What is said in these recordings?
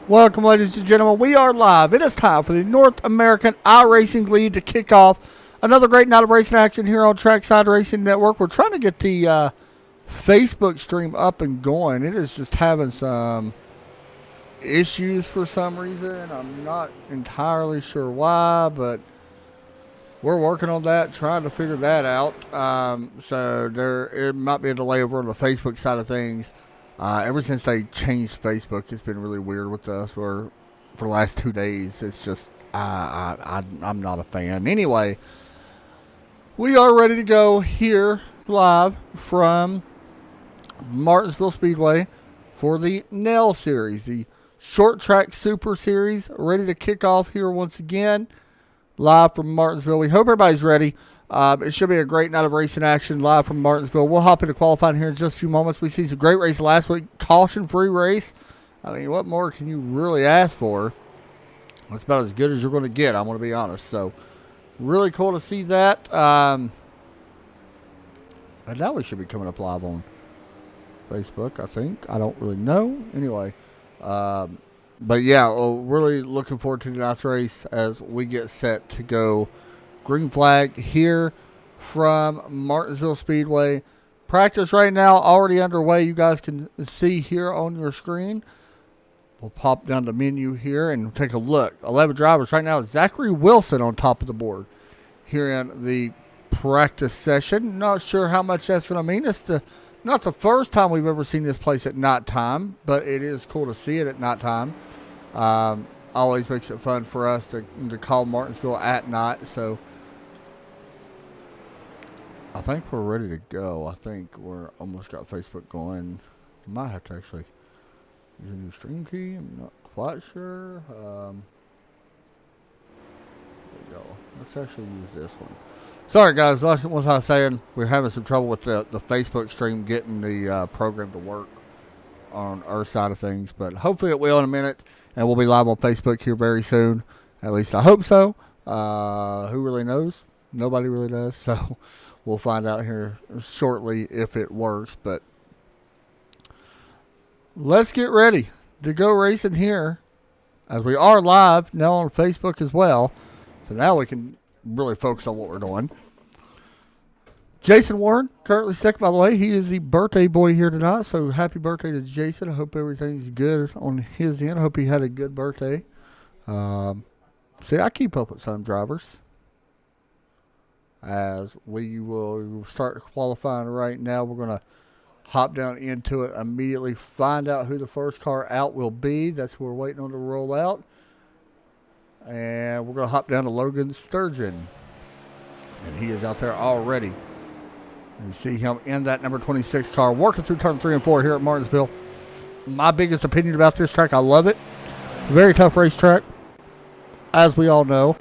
Welcome, ladies and gentlemen. We are live. It is time for the North American iRacing League to kick off another great night of racing action here on Trackside Racing Network. We're trying to get the Facebook stream up and going. It is just having some issues for some reason. I'm not entirely sure why, but we're working on that, trying to figure that out. So it might be a delay over on the Facebook side of things. Ever since they changed Facebook, it's been really weird with us. Where for the last 2 days, it's just I'm not a fan. Anyway, we are ready to go here live from Martinsville Speedway for the Nell Series, the Short Track Super Series, ready to kick off here once again, live from Martinsville. We hope everybody's ready. It should be a great night of racing action live from Martinsville. We'll hop into qualifying here in just a few moments. We see some great races last week. Caution-free race. I mean, what more can you really ask for? It's about as good as you're going to get, I'm going to be honest. So, really cool to see that. And now we should be coming up live on Facebook, I think. I don't really know. Anyway. But, yeah, really looking forward to tonight's race as we get set to go green flag here from Martinsville Speedway. Practice right now already underway. You guys can see here on your screen. We'll pop down the menu here and take a look. 11 drivers right now. Zachary Wilson on top of the board here in the practice session. Not sure how much that's going to mean. It's not the first time we've ever seen this place at nighttime, but it is cool to see it at nighttime. Always makes it fun for us to call Martinsville at night. So I think we're ready to go. I think we're almost got Facebook going. Might have to actually use a new stream key. I'm not quite sure. There we go. Let's actually use this one. Sorry, guys. Like I was saying, we're having some trouble with the Facebook stream getting the program to work on our side of things. But hopefully it will in a minute. And we'll be live on Facebook here very soon. At least I hope so. Who really knows? Nobody really does. So we'll find out here shortly if it works. But let's get ready to go racing here, as we are live now on Facebook as well. So now we can really focus on what we're doing. Jason Warren, currently second, by the way. He is the birthday boy here tonight, so happy birthday to Jason. I hope everything's good on his end. I hope he had a good birthday. See, I keep up with some drivers. As we will start qualifying right now, we're going to hop down into it immediately, find out who the first car out will be. That's what we're waiting on to roll out. And we're going to hop down to Logan Sturgeon. And he is out there already. And you see him in that number 26 car working through turn 3 and 4 here at Martinsville. My biggest opinion about this track, I love it. Very tough racetrack, as we all know.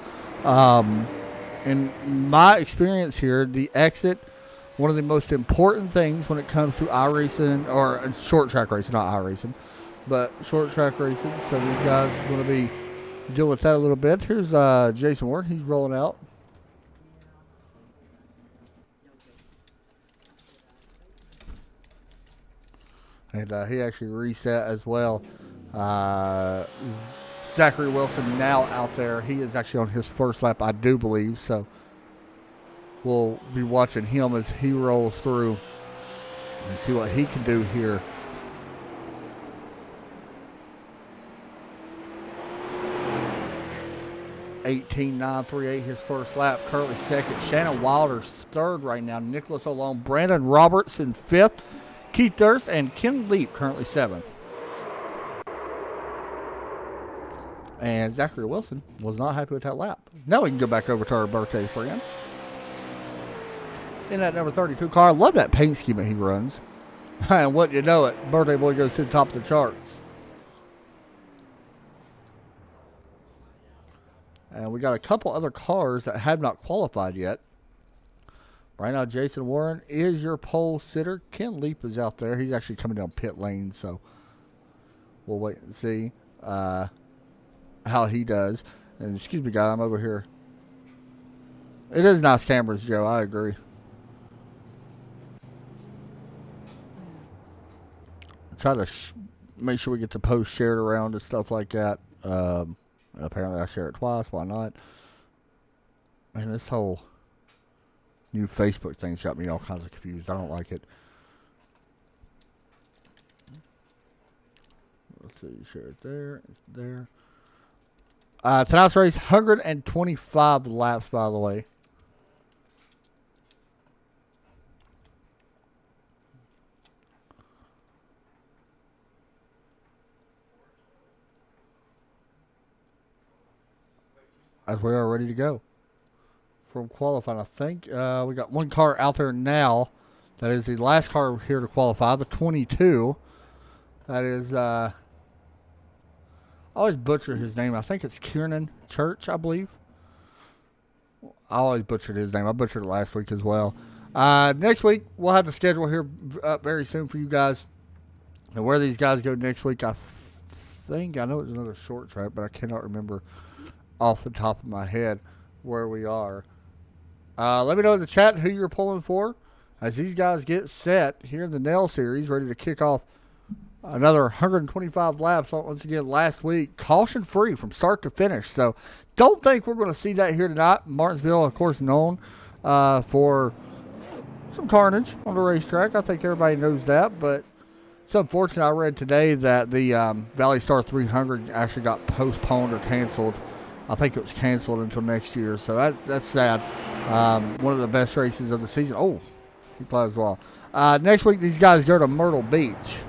In my experience here, the exit, one of the most important things when it comes to iRacing, or short track racing, not iRacing, but short track racing. So these guys are going to be dealing with that a little bit. Here's Jason Ward. He's rolling out. And he actually reset as well. Zachary Wilson now out there. He is actually on his first lap, I do believe. So we'll be watching him as he rolls through and see what he can do here. (18.938) his first lap. Currently second. Shannon Wilder's third right now. Nicholas O'Lone, Brandon Robertson fifth. Keith Durst and Ken Leap currently seventh. And Zachary Wilson was not happy with that lap. Now we can go back over to our birthday friend. In that number 32 car. I love that paint scheme that he runs. And what you know it, birthday boy goes to the top of the charts. And we got a couple other cars that have not qualified yet. Right now, Jason Warren is your pole sitter. Ken Leap is out there. He's actually coming down pit lane, so we'll wait and see how he does. And excuse me, guys, I'm over here. It is nice cameras, Joe. I agree. Try to make sure we get the post shared around and stuff like that. Apparently I share it twice. Why not? Man, this whole new Facebook thing's got me all kinds of confused. I don't like it. Let's see. Share it there. It's there. Tonight's race, 125 laps, by the way. As we are ready to go from qualifying. I think we got one car out there now. That is the last car here to qualify, the 22. That is, I always butcher his name. I think it's Kiernan Church, I believe. I always butchered his name. I butchered it last week as well. Next week, we'll have the schedule here up very soon for you guys. And where these guys go next week, I think, I know it's another short track, but I cannot remember off the top of my head where we are. Let me know in the chat who you're pulling for as these guys get set here in the Nail Series, ready to kick off another 125 laps. Once again, last week, caution free from start to finish. So don't think we're going to see that here tonight. Martinsville, of course, known for some carnage on the racetrack. I think everybody knows that, but it's unfortunate. I read today that the Valley Star 300 actually got postponed or canceled. I think it was canceled until next year, so that's sad. One of the best races of the season. Oh, he plays well. Next week, these guys go to Myrtle Beach.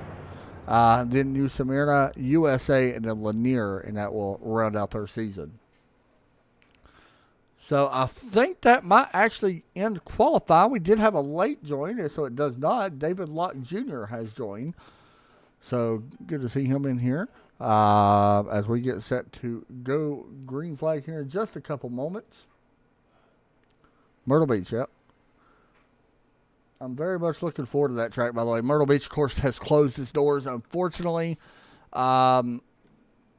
Then New Smyrna, USA, and then Lanier, and that will round out their season. So I think that might actually end qualifying. We did have a late join, so it does not. David Locke Jr. has joined. So good to see him in here. As we get set to go green flag here in just a couple moments. Myrtle Beach, yep. I'm very much looking forward to that track, by the way. Myrtle Beach, of course, has closed its doors, unfortunately. Man,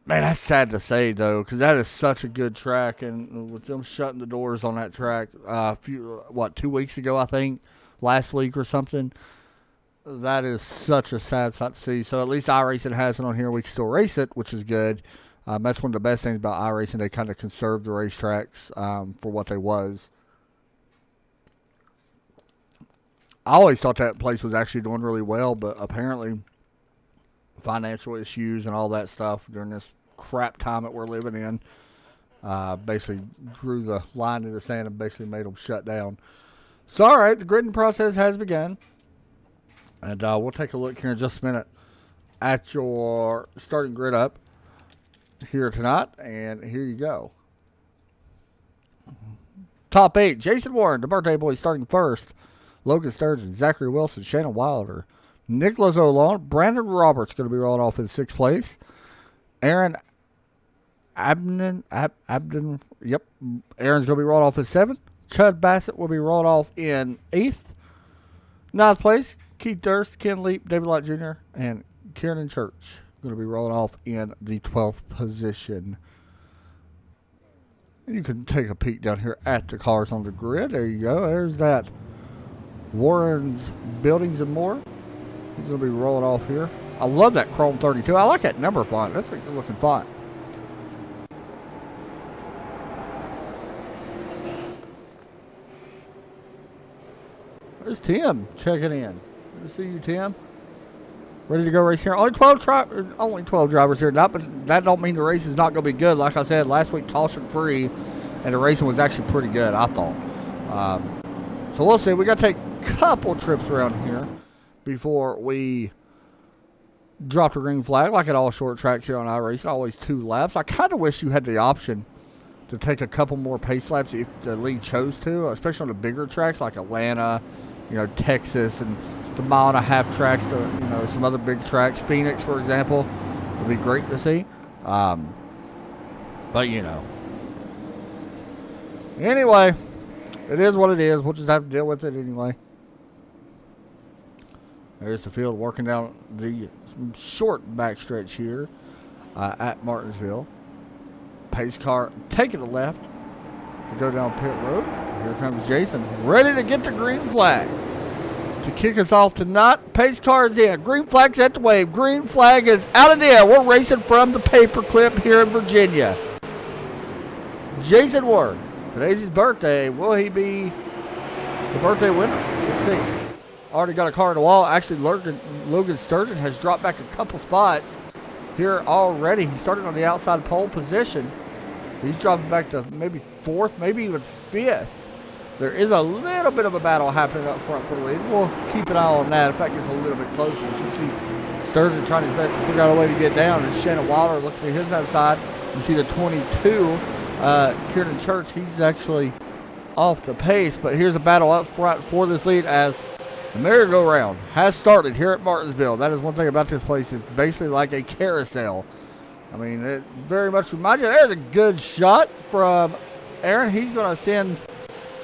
that's sad to say, though, because that is such a good track. And with them shutting the doors on that track 2 weeks ago, I think, last week or something, that is such a sad sight to see. So at least iRacing has it on here. We can still race it, which is good. That's one of the best things about iRacing. They kind of conserve the racetracks for what they was. I always thought that place was actually doing really well, but apparently financial issues and all that stuff during this crap time that we're living in basically drew the line in the sand and basically made them shut down. So, all right, the gridding process has begun. And we'll take a look here in just a minute at your starting grid up here tonight. And here you go. Top 8, Jason Warren, the birthday boy, starting first. Logan Sturgeon, Zachary Wilson, Shannon Wilder, Nicholas Olon, Brandon Roberts going to be rolling off in 6th place. Aaron Abden, yep. Aaron's going to be rolling off in 7th. Chud Bassett will be rolling off in 8th. 9th place, Keith Durst, Ken Leap, David Lott Jr., and Kiernan Church going to be rolling off in the 12th position. And you can take a peek down here at the cars on the grid. There you go. There's that Warren's Buildings and More. He's going to be rolling off here. I love that Chrome 32. I like that number font. That's a good looking font. There's Tim checking in. Good to see you, Tim. Ready to go race here. Only 12 drivers here tonight, but that don't mean the race is not going to be good. Like I said, last week caution free, and the racing was actually pretty good, I thought. So we'll see. We got to take a couple trips around here before we drop the green flag, like at all short tracks here on iRacing. Always 2 laps. I kind of wish you had the option to take a couple more pace laps if the league chose to, especially on the bigger tracks like Atlanta, Texas, and the 1.5-mile tracks to, some other big tracks. Phoenix, for example, would be great to see. But, Anyway, it is what it is. We'll just have to deal with it anyway. There's the field working down the short backstretch here at Martinsville. Pace car taking a left to go down pit road. Here comes Jason, ready to get the green flag. to kick us off tonight. Pace car is in. Green flag's at the wave. Green flag is out of the air. We're racing from the paperclip here in Virginia. Jason Ward. Today's his birthday. Will he be the birthday winner? Let's see. Already got a car in the wall. Actually, Logan Sturgeon has dropped back a couple spots here already. He started on the outside pole position. He's dropping back to maybe 4th, maybe even 5th. There is a little bit of a battle happening up front for the lead. We'll keep an eye on that. In fact, it's a little bit closer. You can see Sturgeon trying his best to figure out a way to get down. It's Shannon Wilder looking to his outside. You see the 22, Kieran Church. He's actually off the pace. But here's a battle up front for this lead as the merry-go-round has started here at Martinsville. That is one thing about this place. It's basically like a carousel. I mean, it very much reminds you. There's a good shot from Aaron. He's going to send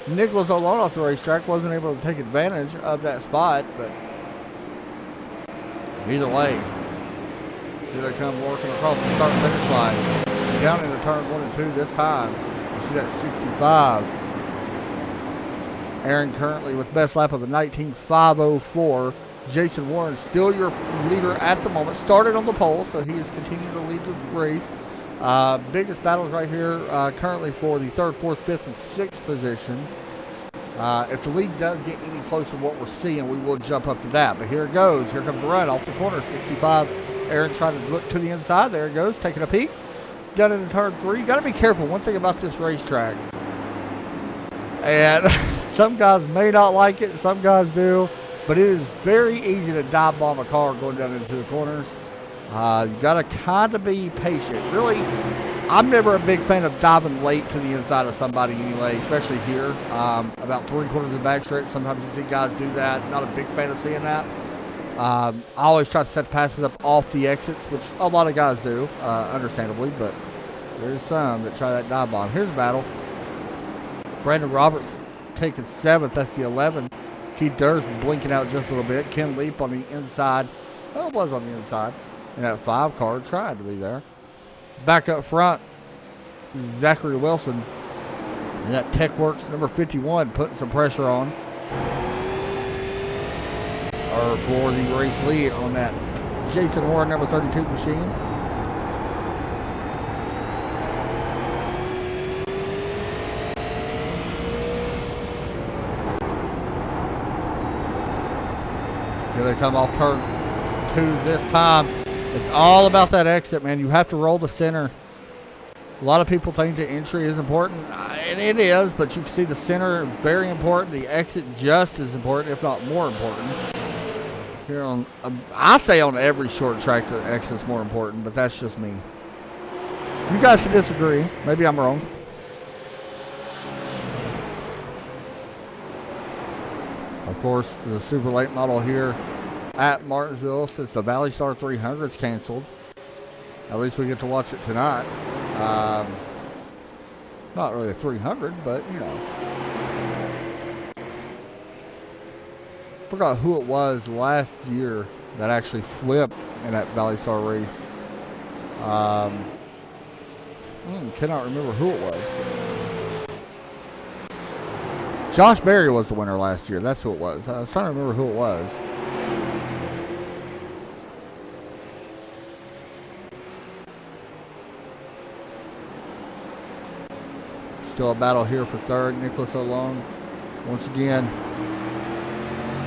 Nicholas alone off the racetrack. Wasn't able to take advantage of that spot, but either way, here they come working across the start and finish line. Down into turn 1 and 2 this time. You see that 65. Aaron currently with best lap of a 19.504. Jason Warren still your leader at the moment. Started on the pole, so he is continuing to lead the race. Biggest battles right here currently for the 3rd, 4th, 5th, and 6th position. If the lead does get any closer to what we're seeing, we will jump up to that. But here it goes. Here comes the run off the corner. 65. Aaron trying to look to the inside. There it goes. Taking a peek. Got into turn 3. Got to be careful. One thing about this racetrack. And some guys may not like it. Some guys do. But it is very easy to dive bomb a car going down into the corners. You got to kind of be patient. Really, I'm never a big fan of diving late to the inside of somebody anyway, especially here. About 3/4 of the backstretch, sometimes you see guys do that. Not a big fan of seeing that. I always try to set the passes up off the exits, which a lot of guys do, understandably, but there's some that try that dive bomb. Here's a battle. Brandon Roberts taking 7th. That's the 11. Keith Durst blinking out just a little bit. Ken Leap on the inside. Well, it was on the inside. And that 5 car tried to be there. Back up front, Zachary Wilson. And that Tech Works number 51 putting some pressure on. Or for the race lead on that Jason Warren number 32 machine. Here they come off turn 2 this time. It's all about that exit, man. You have to roll the center. A lot of people think the entry is important, and it is, but you can see the center very important. The exit just as important, if not more important. Here on, I say on every short track the exit's more important, but that's just me. You guys can disagree. Maybe I'm wrong. Of course, the super late model here at Martinsville, since the Valley Star 300 is canceled. At least we get to watch it tonight. Not really a 300, but you know. Forgot who it was last year that actually flipped in that Valley Star race. Cannot remember who it was. Josh Berry was the winner last year. That's who it was. I was trying to remember who it was. Still a battle here for 3rd. Nicholas O'Lone once again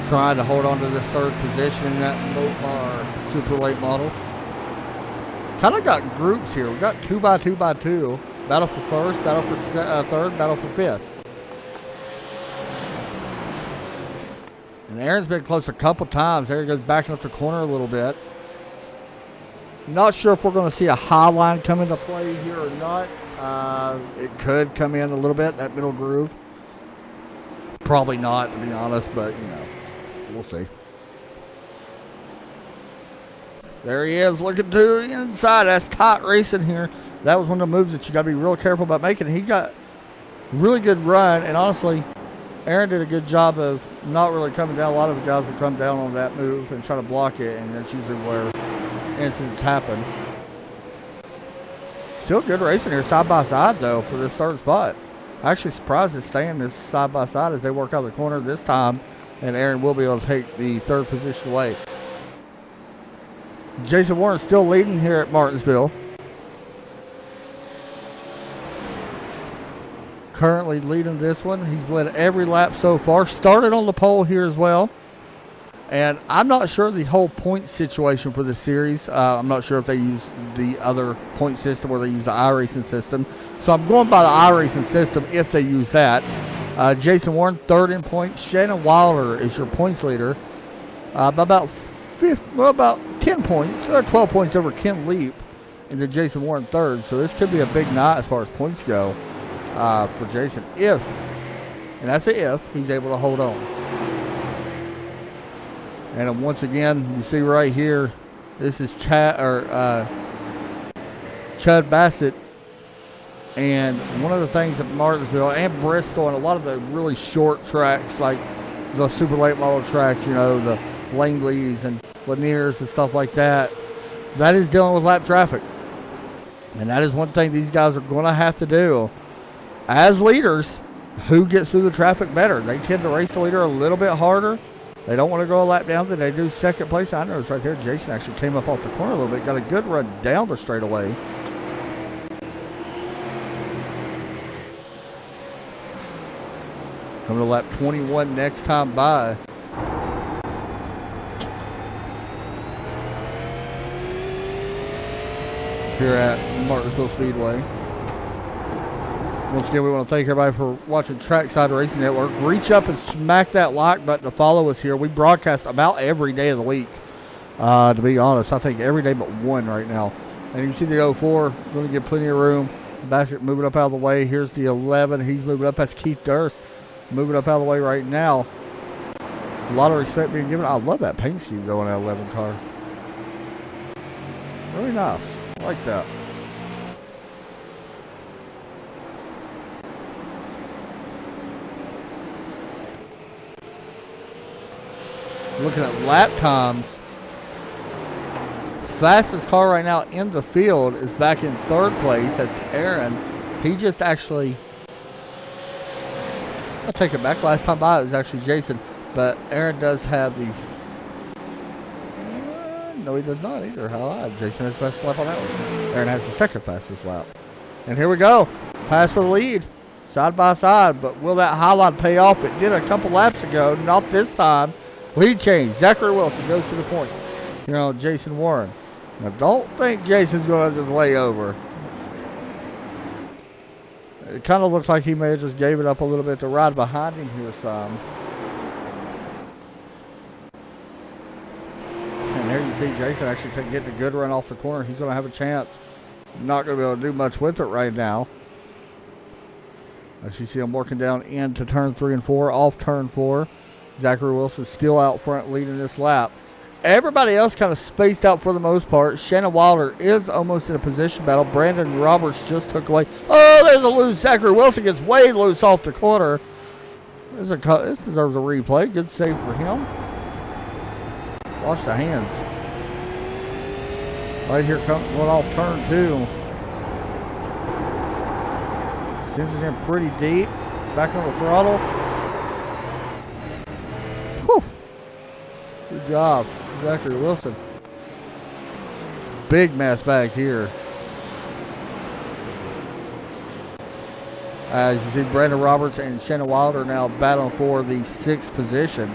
trying to hold on to this 3rd position in that Mopar super late model. Kind of got groups here. We got 2x2x2. Battle for 1st, battle for 3rd, battle for 5th. And Aaron's been close a couple times. There he goes backing up the corner a little bit. Not sure if we're going to see a high line come into play here or not. It could come in a little bit, that middle groove. Probably not, to be honest, but, you know, we'll see. There he is looking to the inside. That's tight racing here. That was one of the moves that you got to be real careful about making. He got really good run, and honestly, Aaron did a good job of not really coming down. A lot of the guys would come down on that move and try to block it, and that's usually where incidents happen. Still good racing here side by side, though, for this 3rd spot. Actually surprised it's staying this side by side as they work out the corner. This time, and Aaron will be able to take the third position away. Jason Warren still leading here at Martinsville. Currently leading this one. He's led every lap so far. Started on the pole here as well. And I'm not sure the whole point situation for this series. I'm not sure if they use the other point system or they use the iRacing system. So I'm going by the iRacing system if they use that. Jason Warren, third in points. Shannon Wilder is your points leader. About 10 points, or 12 points over Ken Leap. And then Jason Warren third. So this could be a big night as far as points go for Jason. If, and that's an if, he's able to hold on. And once again, you see right here, this is Chad Bassett. And one of the things at Martinsville and Bristol and a lot of the really short tracks, like the super late model tracks, you know, the Langleys and Laniers and stuff like that, that is dealing with lap traffic. And that is one thing these guys are going to have to do. As leaders, who gets through the traffic better? They tend to race the leader a little bit harder. They don't want to go a lap down than they do second place. I noticed right there, Jason actually came up off the corner a little bit, got a good run down the straightaway. Coming to lap 21 next time by. Here at Martinsville Speedway. Once again, we want to thank everybody for watching Trackside Racing Network. Reach up and smack that like button to follow us here. We broadcast about every day of the week. To be honest, I think every day but one right now. And you see the 04, going to get plenty of room. Bassett moving up out of the way. Here's the 11. He's moving up. That's Keith Durst moving up out of the way right now. A lot of respect being given. I love that paint scheme going at 11 car. Really nice. I like that. Looking at lap times, fastest car right now in the field is back in third place. That's Aaron. He just actually, I'll take it back. Last time by it was actually Jason, but Aaron does have the, no he does not either. How odd. Jason has the fastest lap on that one. Aaron has the second fastest lap. And here we go. Pass for the lead. Side by side, but will that highline pay off? It did a couple laps ago, not this time. Lead change. Zachary Wilson goes to the point. You know, Jason Warren. Now, don't think Jason's going to just lay over. It kind of looks like he may have just gave it up a little bit to ride behind him here some. And there you see Jason actually getting a good run off the corner. He's going to have a chance. Not going to be able to do much with it right now. As you see him working down into turn 3 and 4, off turn 4. Zachary Wilson still out front leading this lap. Everybody else kind of spaced out for the most part. Shannon Wilder is almost in a position battle. Brandon Roberts just took away. Oh, there's a loose. Zachary Wilson gets way loose off the corner. This deserves a replay. Good save for him. Wash the hands. Right here comes one off turn 2. Sends it in pretty deep. Back on the throttle. Whew. Good job, Zachary Wilson. Big mess back here. As you see, Brandon Roberts and Shannon Wilder now battling for the 6th position.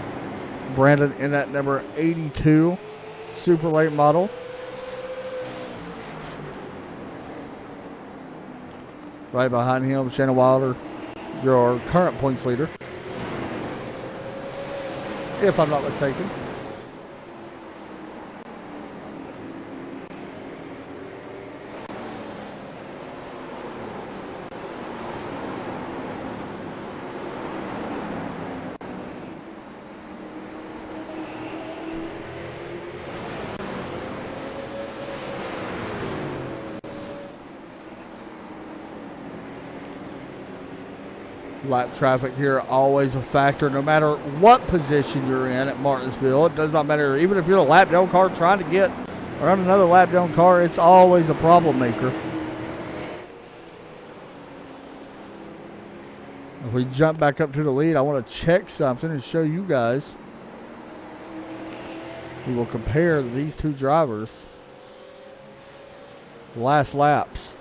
Brandon in that number 82 super late model. Right behind him, Shannon Wilder, your current points leader, if I'm not mistaken. Lap traffic here, always a factor, no matter what position you're in at Martinsville. It does not matter, even if you're a lap down car trying to get around another lap down car, it's always a problem maker. If we jump back up to the lead, I want to check something and show you guys. We will compare these two drivers' last laps.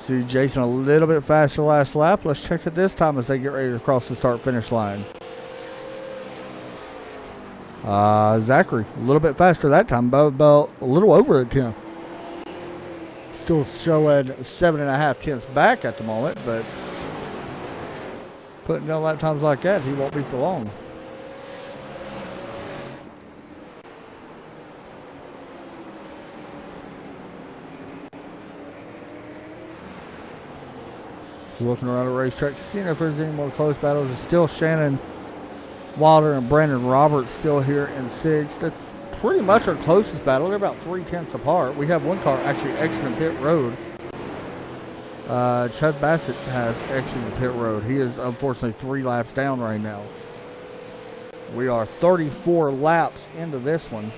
See Jason a little bit faster last lap. Let's check it this time as they get ready to cross the start-finish line. Zachary, a little bit faster that time, about a little over a 10. Still showing 7.5 tenths back at the moment, but putting down lap times like that, he won't be for long. Looking around the racetrack, seeing if there's any more close battles. It's still Shannon Wilder and Brandon Roberts still here in 6th. That's pretty much our closest battle. They're about 3 tenths apart. We have one car actually exiting pit road. Chud Bassett has exited pit road. He is unfortunately 3 laps down right now. We are 34 laps into this one.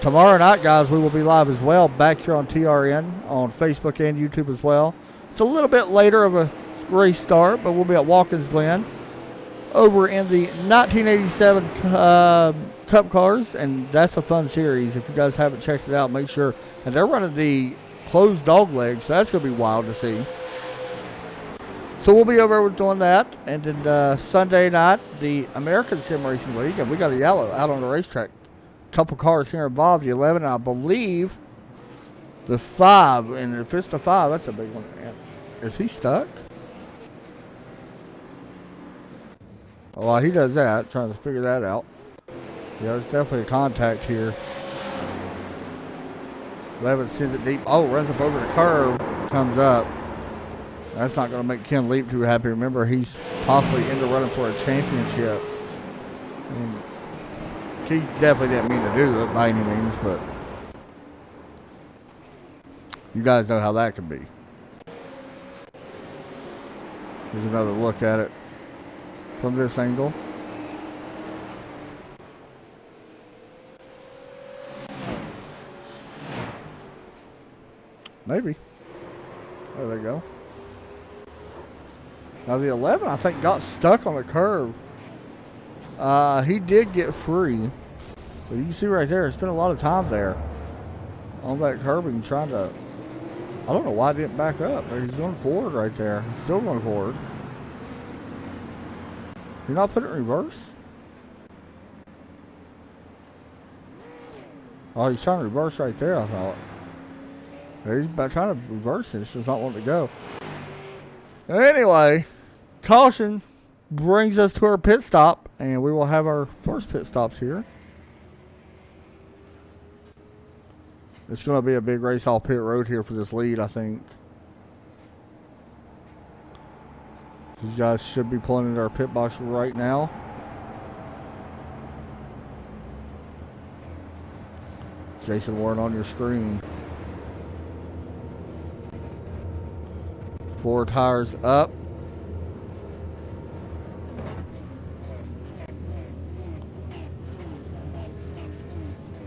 Tomorrow night, guys, we will be live as well back here on TRN, on Facebook and YouTube as well. It's a little bit later of a race start, but we'll be at Watkins Glen over in the 1987 Cup Cars, and that's a fun series. If you guys haven't checked it out, make sure. And they're running the closed dog leg, so that's going to be wild to see. So we'll be over doing that. And then Sunday night, the American Sim Racing League, and we got a yellow out on the racetrack. A couple cars here involved, the 11, and I believe the 5. And if it's the 5, that's a big one. Is he stuck? Oh, while he does that, trying to figure that out. Yeah, there's definitely a contact here. 11 sends it deep. Oh, runs up over the curve, comes up. That's not going to make Ken Leap too happy. Remember, he's possibly into running for a championship. And he definitely didn't mean to do it by any means, but you guys know how that can be. Here's another look at it from this angle. Maybe. There they go. Now the 11, I think, got stuck on the curve. He did get free. But you can see right there, spent a lot of time there on that curbing trying to, I don't know why it didn't back up. He's going forward right there. He's still going forward. You're not putting it in reverse? Oh, he's trying to reverse right there, I thought. He's about trying to reverse it. It's just not wanting to go. Anyway, caution brings us to our pit stop, and we will have our first pit stops here. It's going to be a big race off pit road here for this lead, I think. These guys should be pulling into our pit box right now. Jason Warren on your screen. 4 tires up.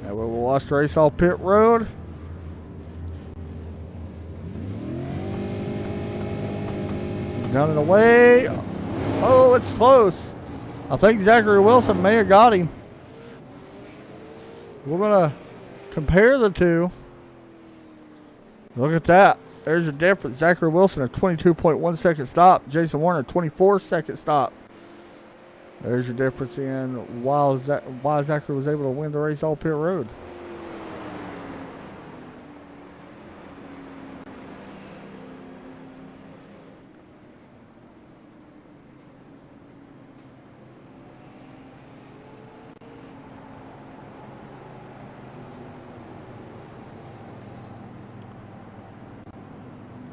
And we will watch the race off pit road. Down and away. Oh, it's close. I think Zachary Wilson may have got him. We're going to compare the two. Look at that. There's your difference. Zachary Wilson, a 22.1 second stop. Jason Warner, 24 second stop. There's your difference in why Zachary was able to win the race all pit road.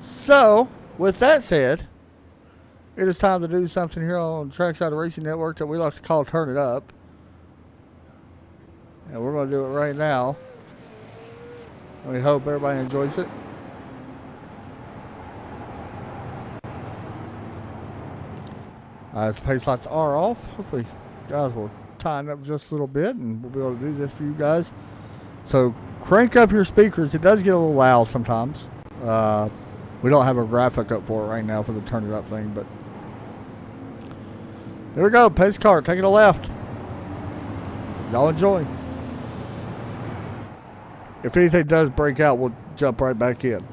So, with that said, it is time to do something here on Trackside Racing Network that we like to call Turn It Up. And we're going to do it right now. We hope everybody enjoys it. As pace lights are off, hopefully guys will tighten up just a little bit and we'll be able to do this for you guys. So, crank up your speakers. It does get a little loud sometimes. We don't have a graphic up for it right now for the turn it up thing, but there we go. Pace car taking a left. Y'all enjoy. If anything does break out, we'll jump right back in.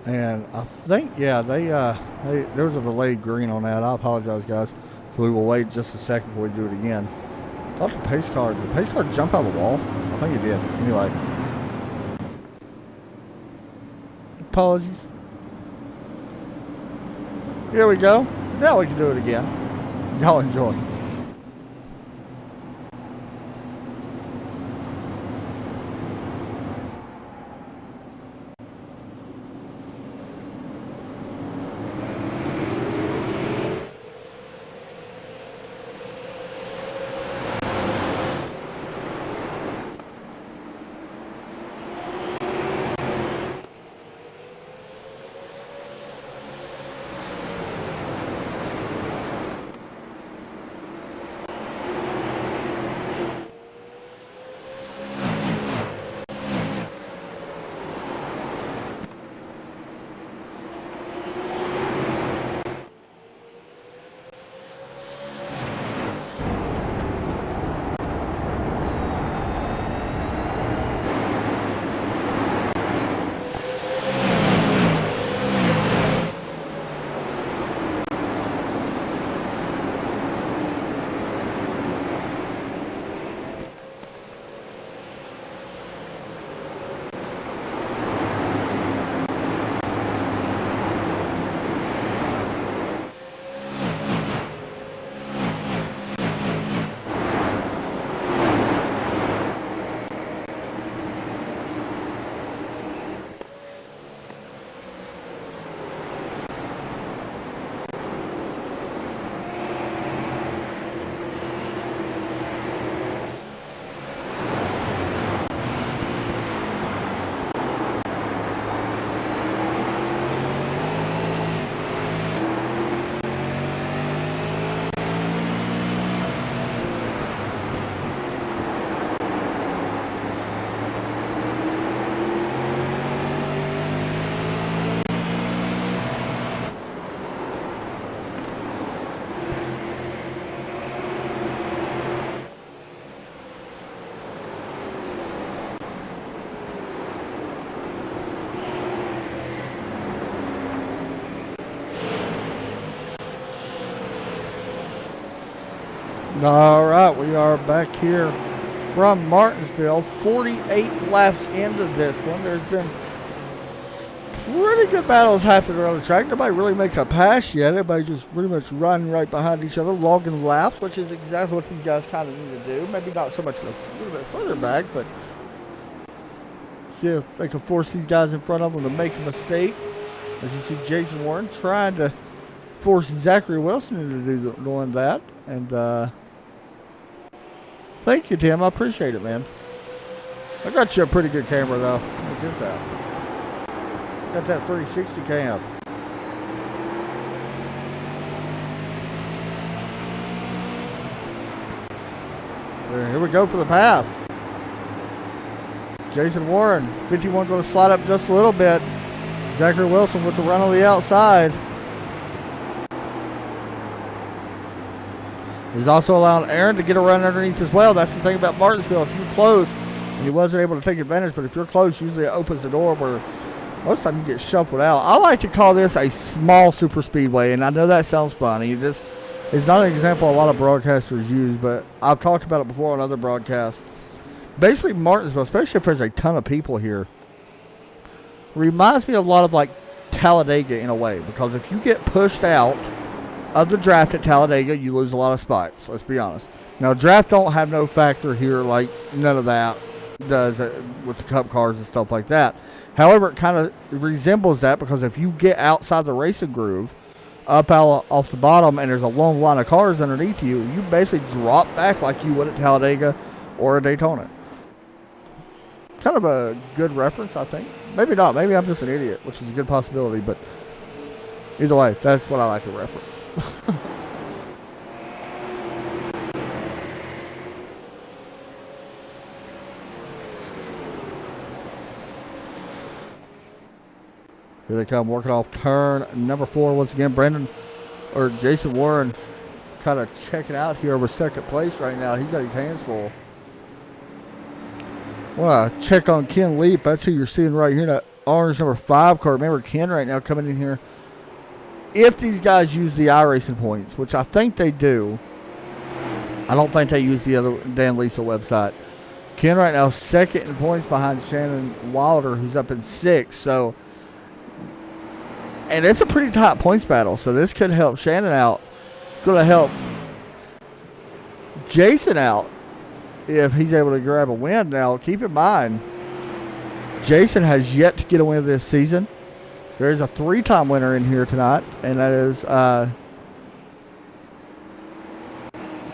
And I think, yeah, they there's a delayed green on that. I apologize, guys. So we will wait just a second before we do it again. I thought the pace car, did the pace car jump out of the wall? I think it did. Anyway. Apologies. Here we go. Now we can do it again. Y'all enjoy. All right, we are back here from Martinsville. 48 laps into this one. There's been pretty good battles happening around the track. Nobody really making a pass yet. Everybody just pretty much running right behind each other, logging laps, which is exactly what these guys kind of need to do. Maybe not so much a little bit further back, but see if they can force these guys in front of them to make a mistake. As you see, Jason Warren trying to force Zachary Wilson into doing that. And thank you, Tim. I appreciate it, man. I got you a pretty good camera, though. Look at this out. Got that 360 cam. Here we go for the pass. Jason Warren, 51, going to slide up just a little bit. Zachary Wilson with the run on the outside. He's also allowing Aaron to get a run underneath as well. That's the thing about Martinsville. If you're close, and he wasn't able to take advantage, but if you're close, usually it opens the door where most of the time you get shuffled out. I like to call this a small super speedway, and I know that sounds funny. This is not an example a lot of broadcasters use, but I've talked about it before on other broadcasts. Basically, Martinsville, especially if there's a ton of people here, reminds me a lot of like Talladega in a way, because if you get pushed out of the draft at Talladega, you lose a lot of spots. Let's be honest. Now, draft don't have no factor here, like none of that does with the cup cars and stuff like that. However, it kind of resembles that, because if you get outside the racing groove, up out off the bottom, and there's a long line of cars underneath you, you basically drop back like you would at Talladega or a Daytona. Kind of a good reference, I think. Maybe not. Maybe I'm just an idiot, which is a good possibility, but either way, that's what I like to reference. Here they come, working off turn number 4 once again. Jason Warren kind of checking out here over second place right now. He's got his hands full. Want to check on Ken Leap. That's who you're seeing right here, that orange number 5 car. Remember, Ken right now coming in here. If these guys use the iRacing points, which I think they do, I don't think they use the other Dan Lisa website. Ken right now second in points behind Shannon Wilder, who's up in 6th. So, and it's a pretty tight points battle. So this could help Shannon out. It's going to help Jason out if he's able to grab a win. Now, keep in mind, Jason has yet to get a win this season. There's a 3-time winner in here tonight, and that is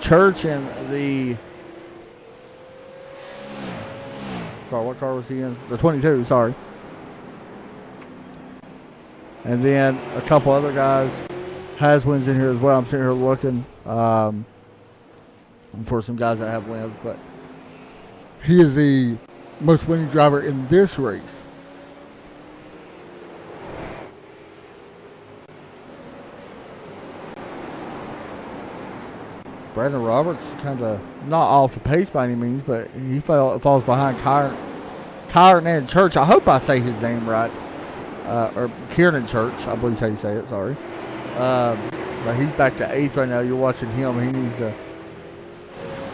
Church in the... Sorry, what car was he in? The 22, sorry. And then a couple other guys has wins in here as well. I'm sitting here looking for some guys that have wins, but he is the most winning driver in this race. Brandon Roberts kind of not off the pace by any means, but he falls behind Kyron and Church. I hope I say his name right. Or Kieran Church, I believe is how you say it, sorry. But he's back to 8th right now. You're watching him. He needs to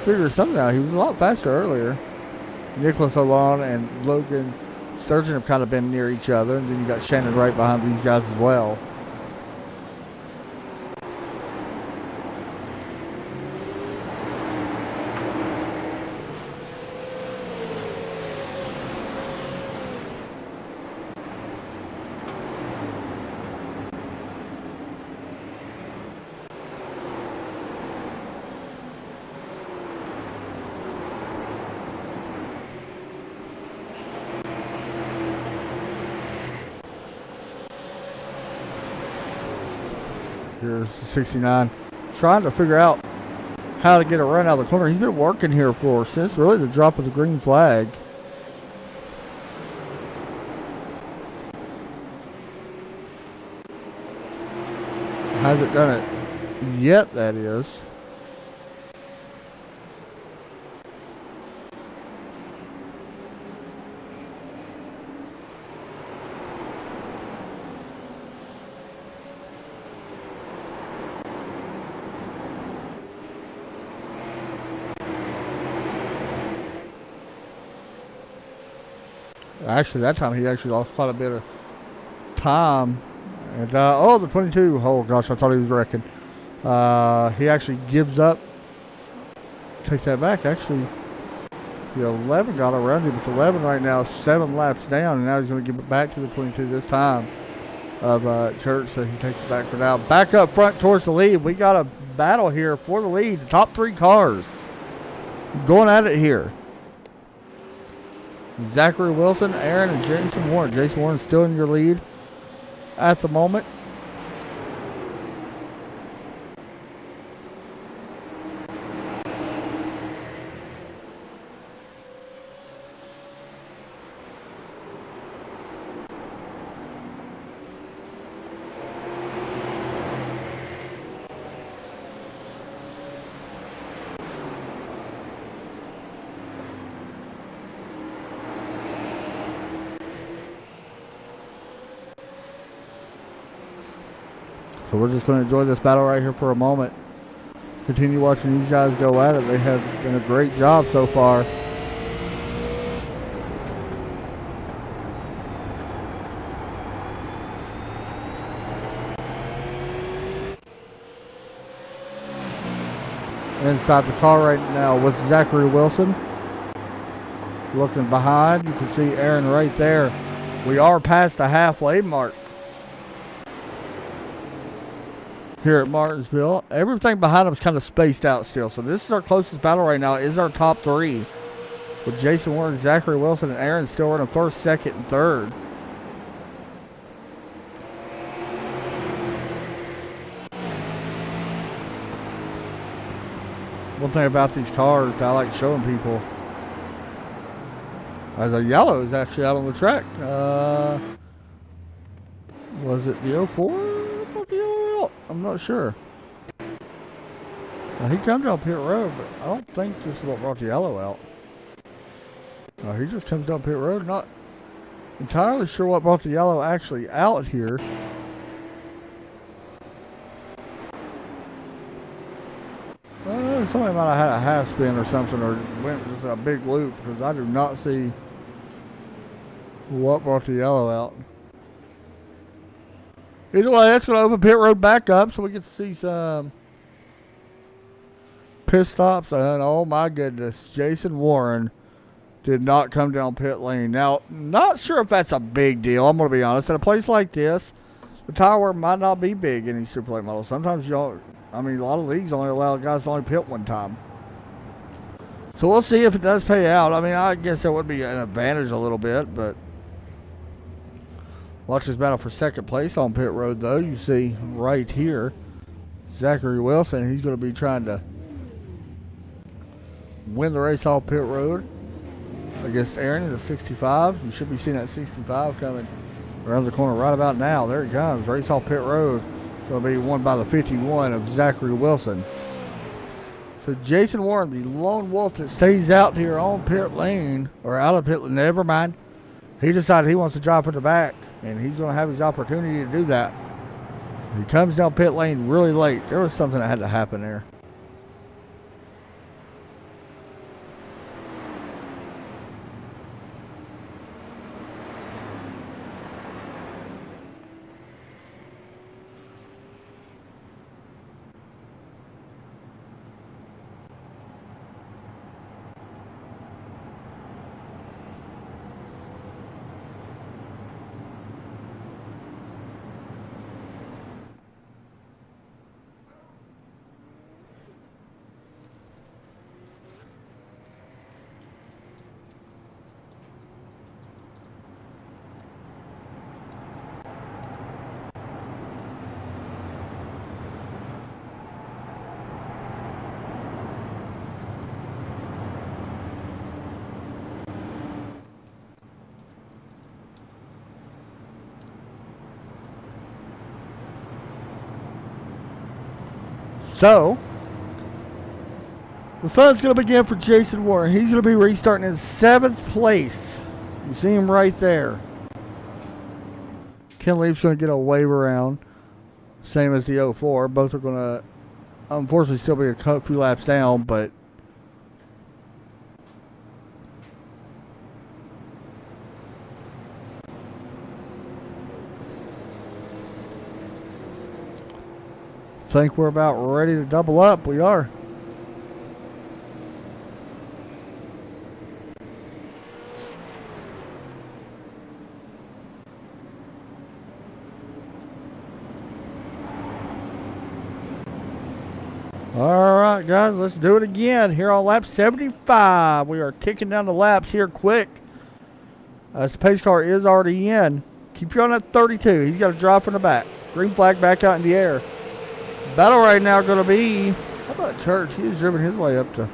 figure something out. He was a lot faster earlier. Nicholas Olon and Logan Sturgeon have kind of been near each other. And then you got Shannon right behind these guys as well. Here's 69, trying to figure out how to get a run out of the corner. He's been working here since really the drop of the green flag. Hasn't done it yet, that is. Actually, that time he actually lost quite a bit of time. And the 22. Oh gosh, I thought he was wrecking. He actually gives up. Take that back. Actually, the 11 got around him. It's 11 right now, 7 laps down, and now he's going to give it back to the 22 this time of Church. So he takes it back for now. Back up front towards the lead. We got a battle here for the lead. The top 3 cars going at it here. Zachary Wilson, Aaron, and Jason Warren. Jason Warren still in your lead at the moment. So we're just going to enjoy this battle right here for a moment. Continue watching these guys go at it. They have done a great job so far. Inside the car right now with Zachary Wilson. Looking behind, you can see Aaron right there. We are past the halfway mark here at Martinsville. Everything behind them is kind of spaced out still. So this is our closest battle right now. Is our top 3. With Jason Warren, Zachary Wilson, and Aaron still running first, second, and third. One thing about these cars that I like showing people as a yellow is actually out on the track. Was it the 04 about the yellow out? I'm not sure. He comes down pit road, but I don't think this is what brought the yellow out. No, he just comes down pit road. Not entirely sure what brought the yellow actually out here. Somebody might have had a half spin or something, or went just a big loop, because I do not see what brought the yellow out. Either way, that's going to open pit road back up, so we get to see some pit stops. And oh my goodness, Jason Warren did not come down pit lane. Now, not sure if that's a big deal. I'm going to be honest. At a place like this, the tire wear might not be big in these super late models. Sometimes you don't. I mean, a lot of leagues only allow guys to only pit one time. So we'll see if it does pay out. I mean, I guess that would be an advantage a little bit, but watch this battle for second place on pit road, though. You see right here, Zachary Wilson. He's going to be trying to win the race off pit road against Aaron in the 65. You should be seeing that 65 coming around the corner right about now. There it comes. Race off pit road. Going to be won by the 51 of Zachary Wilson. So Jason Warren, the lone wolf that stays out here on pit lane, or out of pit lane, never mind. He decided he wants to drive from the back, and he's going to have his opportunity to do that. He comes down pit lane really late. There was something that had to happen there. So, the fun's going to begin for Jason Warren. He's going to be restarting in 7th place. You see him right there. Ken Leap's going to get a wave around, same as the 04. Both are going to, unfortunately, still be a few laps down, but think we're about ready to double up. We are. All right, guys, let's do it again here on lap 75. We are ticking down the laps here quick. As the pace car is already in. Keep you on that 32. He's got to drive from the back. Green flag back out in the air. Battle right now going to be, how about Church? He's driven his way up to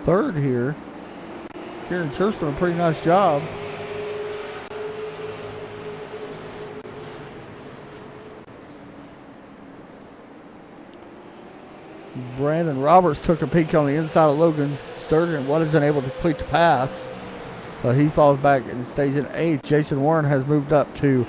3rd here. Kieran Church doing a pretty nice job. Brandon Roberts took a peek on the inside of Logan Sturgeon and wasn't able to complete the pass. So he falls back and stays in 8th. Jason Warren has moved up to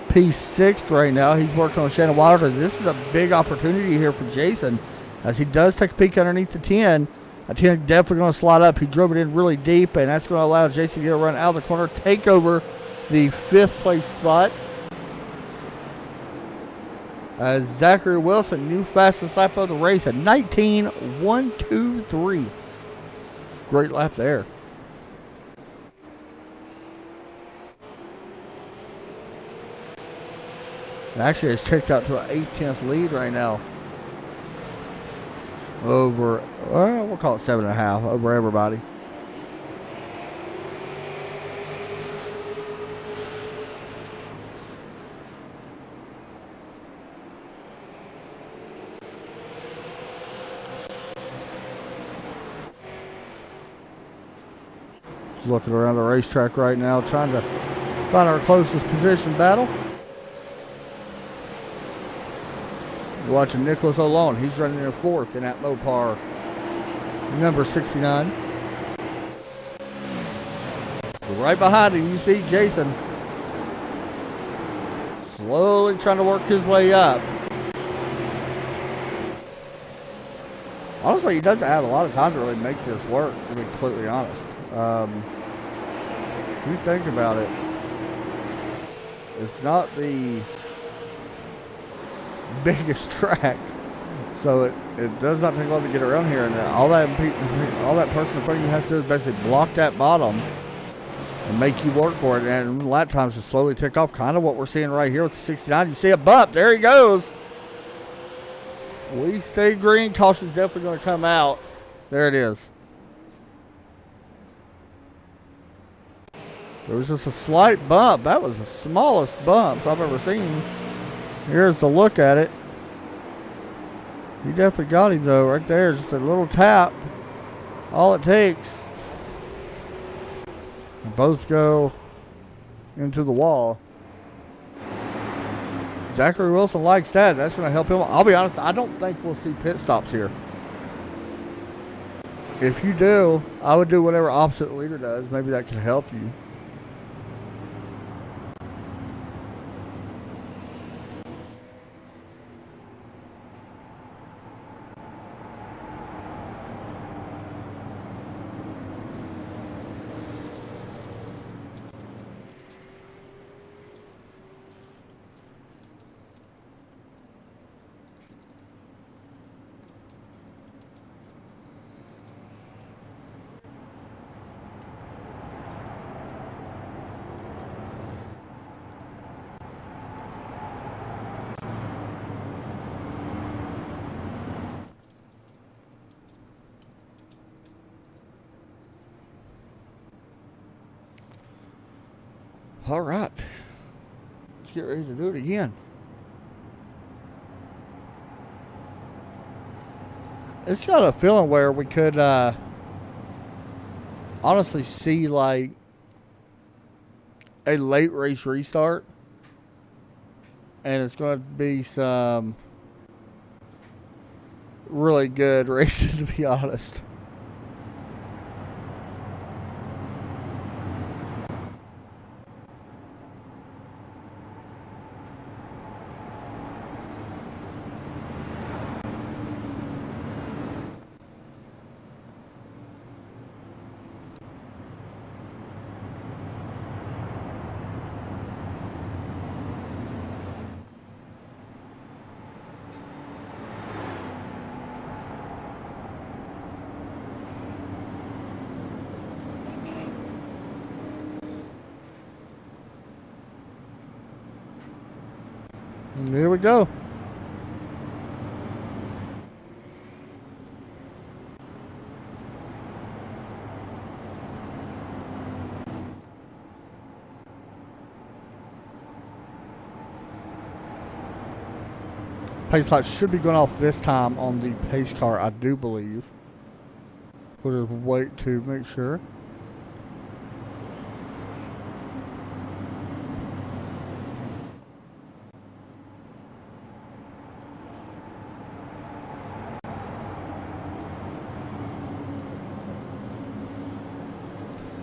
P6 right now. He's working on Shannon Wilder. This is a big opportunity here for Jason as he does take a peek underneath the 10. A 10 definitely going to slide up. He drove it in really deep, and that's going to allow Jason to get a run out of the corner, take over the 5th place spot. Zachary Wilson, new fastest lap of the race at 19.123. Great lap there. Actually, it's checked out to an 8/10 lead right now. Over, well, we'll call it 7.5 over everybody. Looking around the racetrack right now, trying to find our closest position battle. You're watching Nicholas Olone. He's running in fourth in that Mopar number 69. Right behind him, you see Jason slowly trying to work his way up. Honestly, he doesn't have a lot of time to really make this work, to be completely honest. If you think about it, it's not the biggest track, so it does not take long to get around here, and all that person in front of you has to do is basically block that bottom and make you work for it, and lap times just slowly tick off, kind of what we're seeing right here with the 69. You see a bump, there he goes. We stay green, caution's definitely going to come out. There it is. There was just a slight bump. That was the smallest bumps I've ever seen. Here's the look at it. He definitely got him though, right there. Just a little tap. All it takes. And both go into the wall. Zachary Wilson likes that. That's going to help him. I'll be honest, I don't think we'll see pit stops here. If you do, I would do whatever opposite leader does. Maybe that can help you. All right, let's get ready to do it again. It's got a feeling where we could honestly see like a late race restart, and it's going to be some really good racing, to be honest. And here we go. Pace light should be going off this time on the pace car, I do believe. We'll just wait to make sure.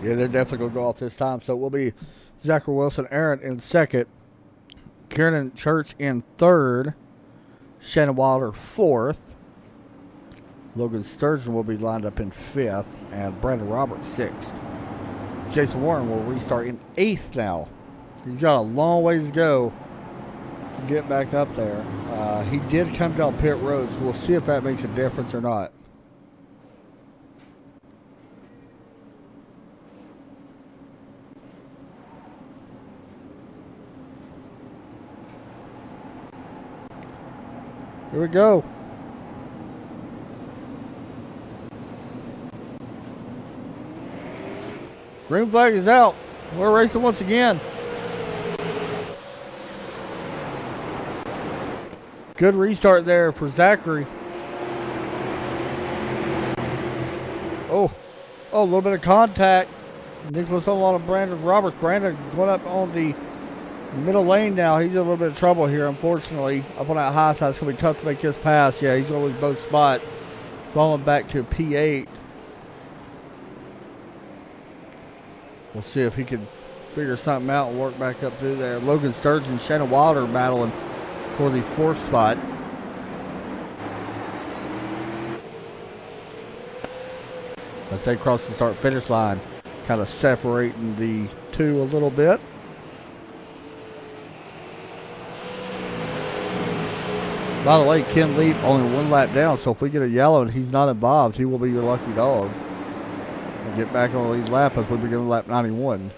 Yeah, they're definitely going to go off this time. So it will be Zachary Wilson, Aaron in second, Kieran Church in third, Shannon Wilder fourth, Logan Sturgeon will be lined up in fifth, and Brandon Roberts sixth. Jason Warren will restart in eighth now. He's got a long ways to go to get back up there. He did come down pit road, so we'll see if that makes a difference or not. Here we go. Green flag is out. We're racing once again. Good restart there for Zachary. Oh, a little bit of contact. Nicholas Olone and Brandon Roberts. Brandon going up on the Middle lane now. He's in a little bit of trouble here, unfortunately. Up on that high side, it's going to be tough to make this pass. Yeah, he's going to lose both spots. Falling back to P8. We'll see if he can figure something out and work back up through there. Logan Sturgeon and Shannon Wilder battling for the 4th spot. As they cross the start-finish line, kind of separating the two a little bit. By the way, Ken Leap only 1 lap down, so if we get a yellow and he's not involved, he will be your lucky dog. We'll get back on the lead lap as we begin lap 91.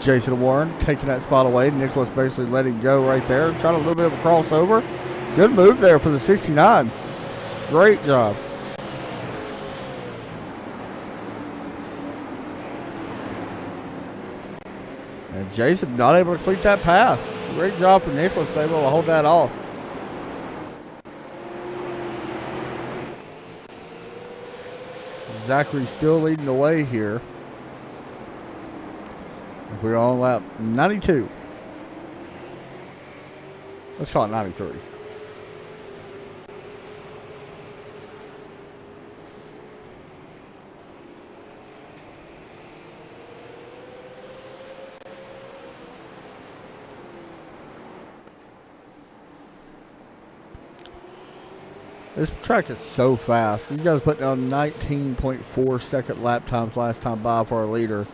Jason Warren taking that spot away. Nicholas basically let him go right there. Trying a little bit of a crossover. Good move there for the 69. Great job. And Jason not able to complete that pass. Great job for Nicholas to be able to hold that off. Zachary still leading the way here. We're on lap 92. Let's call it 93. This track is so fast. These guys put down 19.4 second lap times last time by for our leader.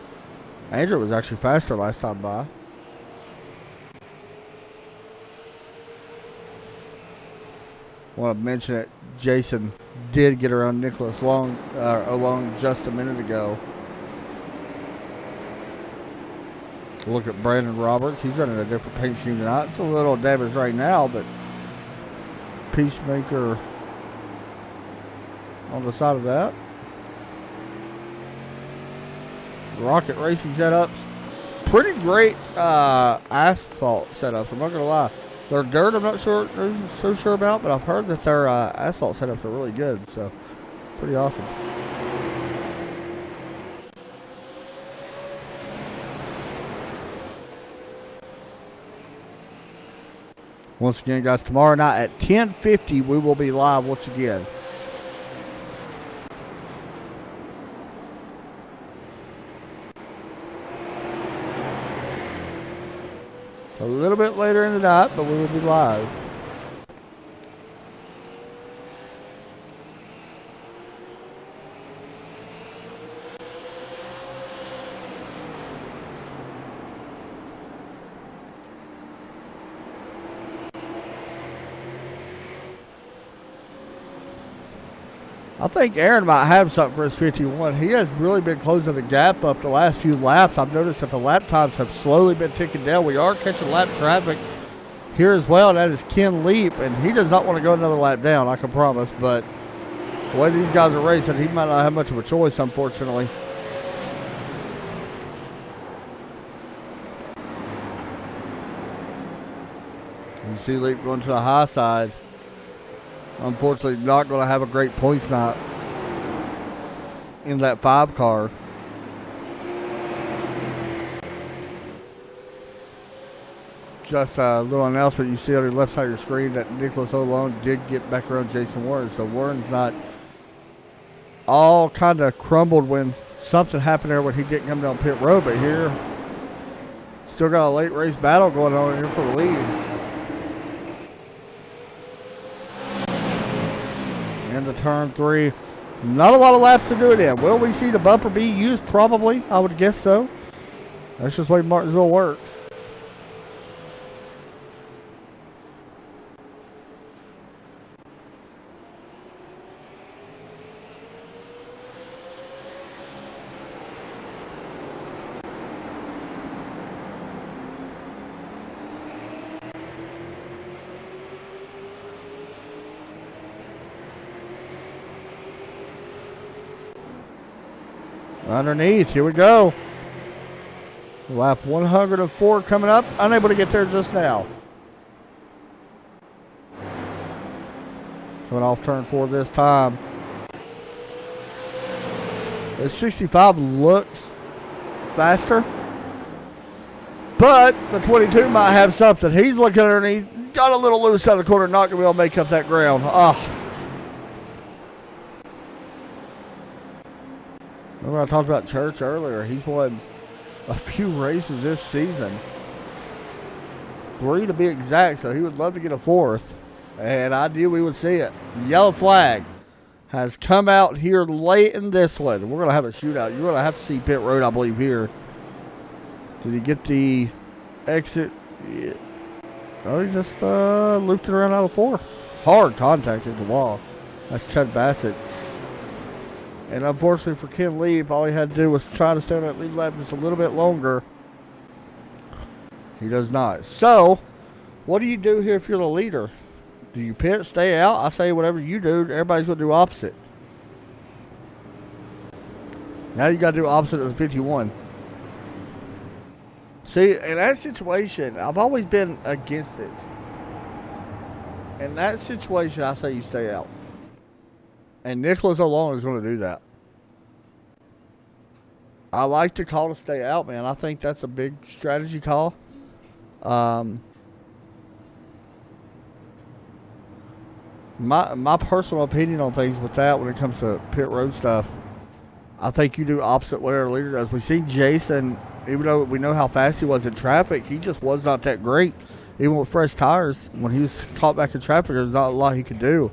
Andrew was actually faster last time by. Want to mention that Jason did get around Nicholas along just a minute ago. Look at Brandon Roberts. He's running a different paint scheme tonight. It's a little damage right now, but Peacemaker on the side of that. Rocket Racing setups. Pretty great asphalt setups, I'm not going to lie. Their dirt, I'm not so sure about, but I've heard that their asphalt setups are really good, so pretty awesome. Once again, guys, tomorrow night at 10:50, we will be live once again. A little bit later in the night, but we will be live. I think Aaron might have something for his 51. He has really been closing the gap up the last few laps. I've noticed that the lap times have slowly been ticking down. We are catching lap traffic here as well. That is Ken Leap, and he does not want to go another lap down, I can promise. But the way these guys are racing, he might not have much of a choice, unfortunately. You see Leap going to the high side. Unfortunately, not going to have a great points night in that 5 car. Just a little announcement you see on the left side of your screen that Nicholas O'Lone did get back around Jason Warren. So Warren's not all kind of crumbled when something happened there when he didn't come down pit road. But here, still got a late race battle going on here for the lead. Into turn 3. Not a lot of laps to do it in. Will we see the bumper be used? Probably. I would guess so. That's just the way Martinsville works. Underneath, here we go. Lap 104 coming up. Unable to get there just now. Coming off turn 4 this time. The 65 looks faster. But the 22 might have something. He's looking underneath. Got a little loose out of the corner. Not going to be able to make up that ground. Remember I talked about Church earlier. He's won a few races this season. 3 to be exact, so he would love to get a 4th. And I knew we would see it. Yellow flag has come out here late in this one. We're going to have a shootout. You're going to have to see pit road, I believe, here. Did he get the exit? Yeah. Oh, he just looped it around out of 4. Hard contact at the wall. That's Chad Bassett. And unfortunately for Ken Leap, all he had to do was try to stay on that lead lap just a little bit longer. He does not. So, what do you do here if you're the leader? Do you pit, stay out? I say whatever you do, everybody's going to do opposite. Now you got to do opposite of the 51. See, in that situation, I've always been against it. In that situation, I say you stay out. And Nicholas O'Long is going to do that. I like the call to stay out, man. I think that's a big strategy call. My personal opinion on things with that when it comes to pit road stuff, I think you do opposite whatever the leader does. We see Jason, even though we know how fast he was in traffic, he just was not that great. Even with fresh tires, when he was caught back in traffic, there's not a lot he could do.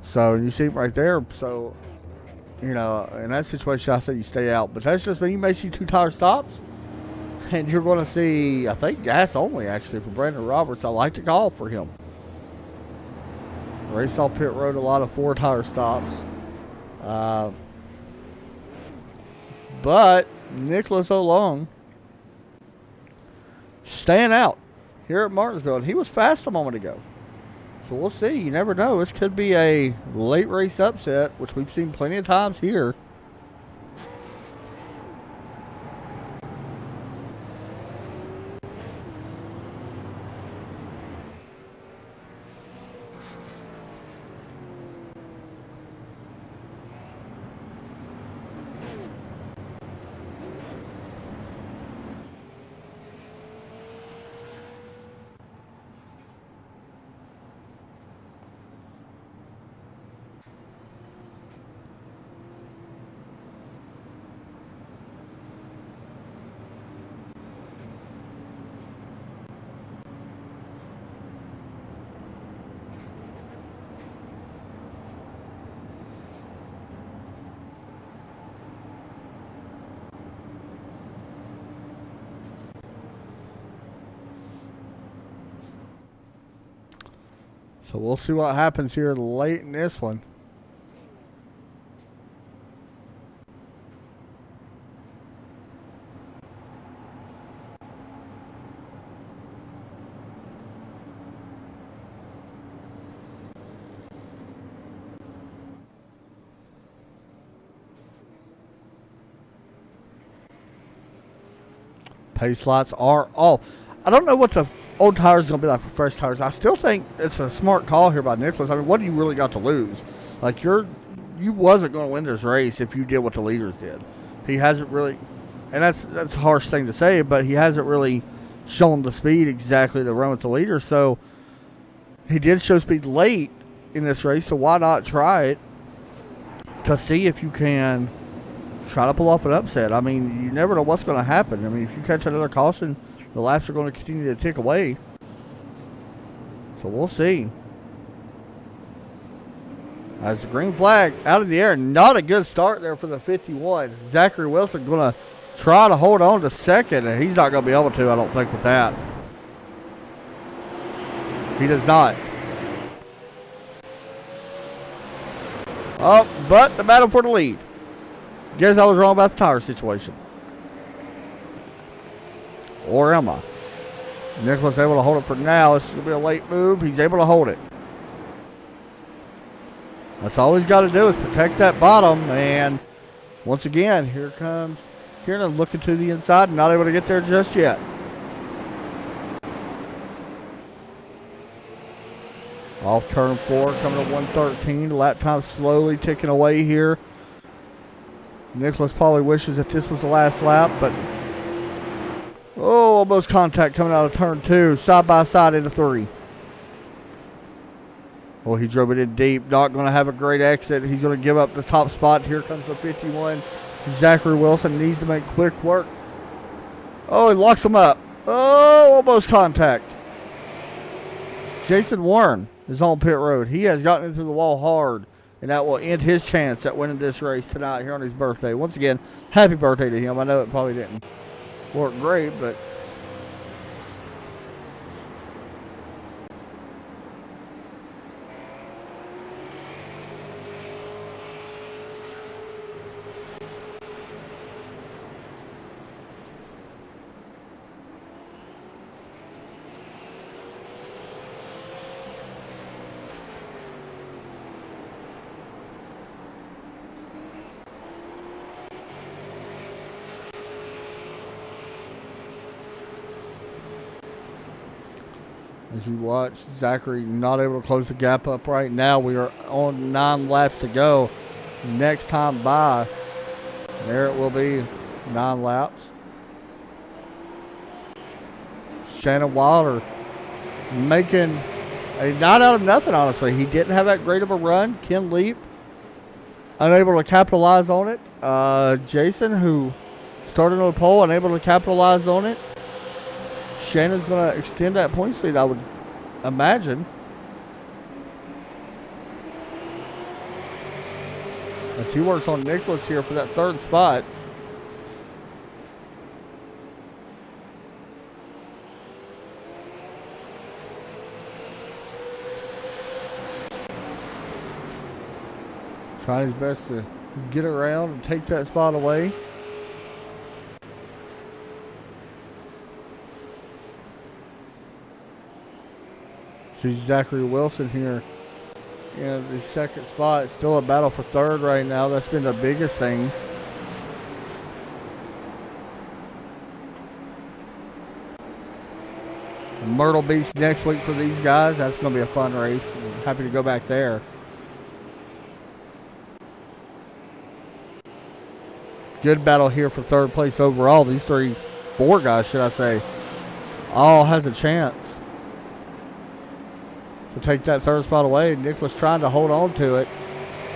So you see him right there. So, you know, in that situation, I say you stay out. But that's just me. You may see 2 tire stops, and you're going to see, I think, gas only, actually, for Brandon Roberts. I like to call for him. Race off pit road, a lot of 4 tire stops. But Nicholas O'Long staying out here at Martinsville. And he was fast a moment ago. So we'll see. You never know. This could be a late race upset, which we've seen plenty of times here. So we'll see what happens here late in this one. Pace lights are off. I don't know what the old tires is going to be like for fresh tires. I still think it's a smart call here by Nicholas. I mean, what do you really got to lose? Like, you wasn't going to win this race if you did what the leaders did. He hasn't really, and that's a harsh thing to say, but he hasn't really shown the speed exactly to run with the leaders. So he did show speed late in this race, so why not try it to see if you can try to pull off an upset? I mean, you never know what's going to happen. I mean, if you catch another caution, the laps are going to continue to tick away. So we'll see. As the green flag out of the air. Not a good start there for the 51. Zachary Wilson going to try to hold on to second, and he's not going to be able to, I don't think, with that. He does not. Oh, but the battle for the lead. Guess I was wrong about the tire situation. Or am I? Nicholas able to hold it for now. This is going to be a late move. He's able to hold it. That's all he's got to do is protect that bottom. And once again, here comes Kieran looking to the inside and not able to get there just yet. Off turn 4, coming to 113. Lap time slowly ticking away here. Nicholas probably wishes that this was the last lap, but almost contact coming out of turn 2, side by side into 3. Well, he drove it in deep. Not going to have a great exit. He's going to give up the top spot. Here comes the 51. Zachary Wilson needs to make quick work. Oh, he locks him up. Oh, almost contact. Jason Warren is on pit road. He has gotten into the wall hard, and that will end his chance at winning this race tonight here on his birthday. Once again, happy birthday to him. I know it probably didn't work great, but as you watch, Zachary not able to close the gap up right now. We are on 9 laps to go. Next time by, there it will be 9 laps. Shannon Wilder making a not out of nothing, honestly. He didn't have that great of a run. Ken Leap unable to capitalize on it. Jason, who started on the pole, unable to capitalize on it. Shannon's going to extend that points lead, I would imagine. As he works on Nicholas here for that 3rd spot. Trying his best to get around and take that spot away. See Zachary Wilson here in the 2nd spot. It's still a battle for 3rd right now. That's been the biggest thing. Myrtle Beach next week for these guys. That's going to be a fun race. I'm happy to go back there. Good battle here for 3rd place overall. These 4 guys, should I say, all has a chance to take that 3rd spot away. Nicholas trying to hold on to it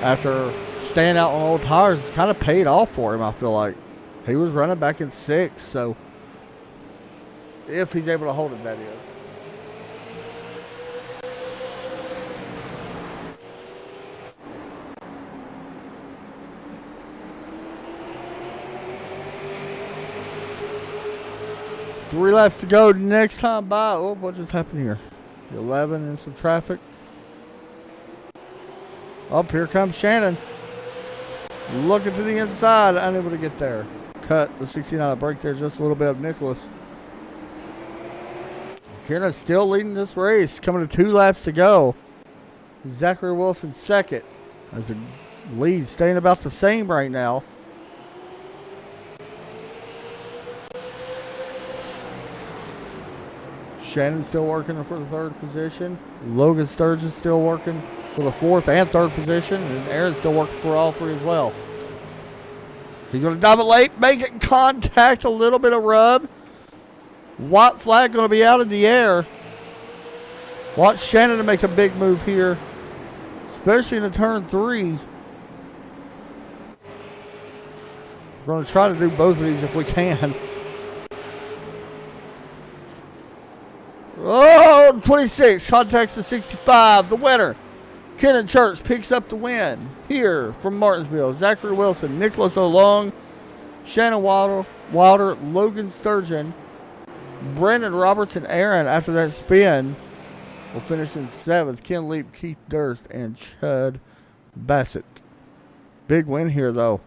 after staying out on old tires. It's kind of paid off for him, I feel like. He was running back in 6th, so if he's able to hold it, that is. Three laps to go. Next time by. Oh, what just happened here? 11 and some traffic. Up here comes Shannon. Looking to the inside. Unable to get there. Cut the 69 break there just a little bit of Nicholas. Kieran's still leading this race. Coming to 2 laps to go. Zachary Wilson 2nd. As the lead staying about the same right now. Shannon still working for the 3rd position. Logan Sturgeon still working for the 4th and 3rd position. And Aaron's still working for all 3 as well. He's going to dive it late, make it contact, a little bit of rub. White flag going to be out in the air. Watch Shannon to make a big move here, especially in the turn 3. We're going to try to do both of these if we can. Oh, 26 contacts the 65. The winner, Kenan Church, picks up the win here from Martinsville. Zachary Wilson, Nicholas O'Long, Shannon Wilder, Logan Sturgeon, Brandon Roberts, and Aaron after that spin will finish in 7th. Ken Leap, Keith Durst, and Chud Bassett. Big win here, though.